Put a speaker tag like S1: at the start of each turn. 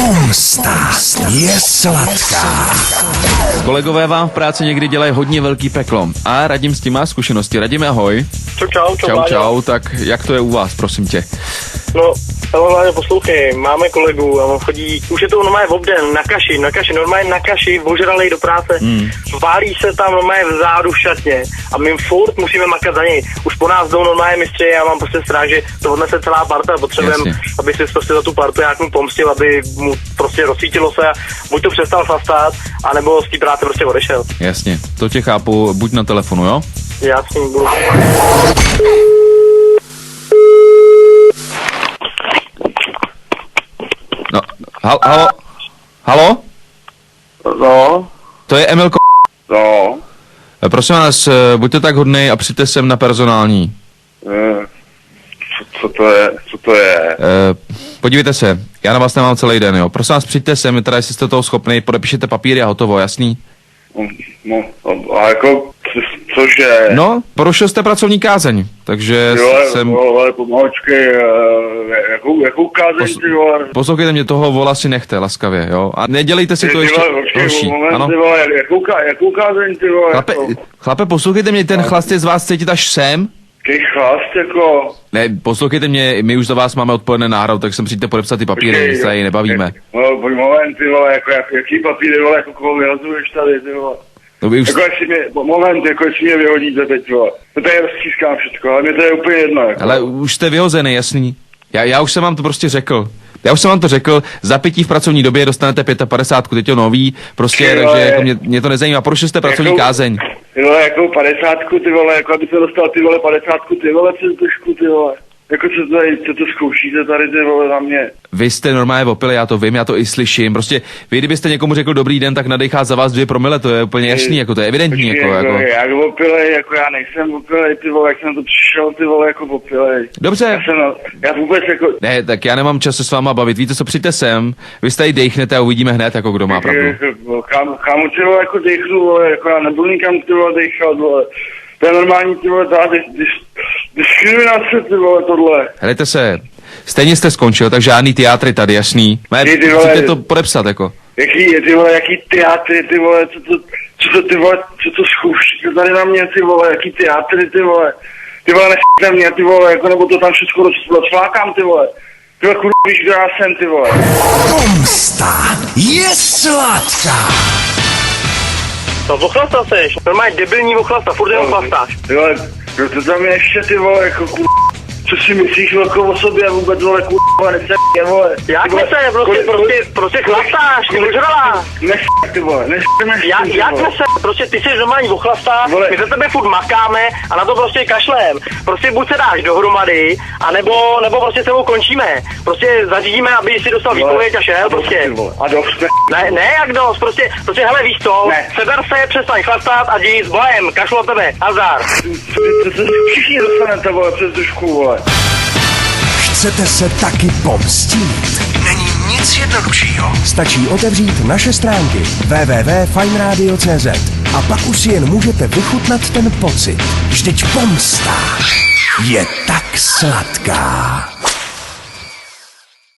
S1: Pomsta je sladká.
S2: Kolegové vám v práci někdy dělají hodně velký peklo a Radim s tím má zkušenosti. Radim, ahoj. Čau, tak jak to je u vás, prosím tě?
S3: No, hele, poslouchej, máme kolegu a on chodí, už je to normálně v obden, na kaši, ožralej do práce, válí se tam normálně vzadu v šatně a my furt musíme makat za něj. Už po nás jdou normálně mistři, já mám prostě strach, že to odnese celá parta, potřebujeme, aby si prostě za tu partu nějak mu pomstil, aby mu prostě rozsvítilo se a buď to přestal chlastat, anebo z té práce prostě odešel.
S2: Jasně, to tě chápu, buď na telefonu, jo?
S3: Já s ním budu.
S2: No, halo?
S4: No.
S2: To je Emilko.
S4: No.
S2: Prosím vás, buďte tak hodnej a přijďte sem na personální.
S4: Co to je?
S2: Podívejte se, já na vás nemám celý den, jo. Prosím vás, přijďte sem, teda jestli jste toho schopný, podepíšete papíry a hotovo, jasný?
S4: No, a jako, cože?
S2: No, porušil jste pracovní kázeň, takže jsem...
S4: Ale pomůžky, jakou kázeň, ty vole?
S2: Poslouchejte mě, toho vola si nechte, laskavě, jo? A nedělejte si to ještě horší, ano?
S4: Ty vole, jakou kázeň, ty vole?
S2: Chlape, poslouchejte mě, ten chlast je z vás cítit až sem?
S4: Jaký chlast, jako?
S2: Ne, poslouchejte mě, my už za vás máme odpoledne náhradu, tak sem přijďte podepsat ty papíry, my se tady nebavíme.
S4: No, moment, ty vole, jaký papíry, vole, jako koho vyhazuješ tady, ty vole?
S2: No vy už...
S4: Jako jestli mě vyhodíte teď, vole. To tady roztískám všechno, ale mě to je úplně jedno, jako.
S2: Ale už jste vyhozený, jasný. Já už jsem vám to prostě řekl. Za pití v pracovní době dostanete 55, teď je nový, prostě, takže jako mě to nezajímá, porušil jste pracovní kázeň.
S4: Ty vole, jakou 50, ty vole, jako aby se dostal ty vole 50, ty vole, přes trošku, ty vole. Jako co to zkoušíte tady, ty vole, na mě?
S2: Vy jste normálně opili, já to vím, já to i slyším. Prostě vy, kdybyste někomu řekl dobrý den, tak nadechá za vás 2 promile, to je úplně jasný, jako to je evidentní, jako.
S4: Jak opilej, jako já nejsem opilej, ty vole, jak jsem to přišel, ty vole, jako opilej.
S2: Dobře.
S4: Já vůbec jako...
S2: Ne, tak já nemám čas se s váma bavit, víte co, přijďte sem, vy se tady dejchnete a uvidíme hned, jako kdo má pravdu.
S4: Kámo, ty vole, jako dejchnu, vole, jako já nebudu nikam, ty vole, dejchat, vole. To je normální, ty vole, diskriminace, ty vole, tohle.
S2: Helejte se, stejně jste skončil, tak žádný teátry tady, jasný. Musíte to podepsat, jako.
S4: Jaký teátry, ty vole, co to zkoušíte tady na mě, ty vole, jaký teátry, ty vole. Ty vole, nechcete mě, ty vole, jako, nebo to tam všechno rozflákám, ty vole. Ty vole, víš, kdo já jsem, ty vole.
S1: Pomsta je sladká.
S3: No, ochlasta seš, normálně debilní ochlasta, furt jenom chlastáš.
S4: Ty vole, kdo to tam je ještě, ty vole, jako co si myslíš velkou o sobě, vůbec, vole, nechce, vole.
S3: Jak nechce, prostě chlastáš, ty ožralá.
S4: Nechce, ty vole, nechce.
S3: Jak nechce, prostě ty jsi normální ochlastá, my za tebe furt makáme a na to prostě kašlem. Prostě buď se dáš dohromady, nebo prostě s tebou končíme. Prostě zařídíme, aby si dostal výpověď a šel, prostě.
S4: A dost,
S3: ne, jak dost, prostě hele, víš co, seber se, přestaň chlastat a jdi s bojem, kašlu od tebe, nazdar.
S4: Všichni dostanete, vole, přes dušku, vole.
S1: Chcete se taky pomstít? Není nic jednoduššího. Stačí otevřít naše stránky www.fajnradio.cz a pak už si jen můžete vychutnat ten pocit. Vždyť pomsta je tak sladká.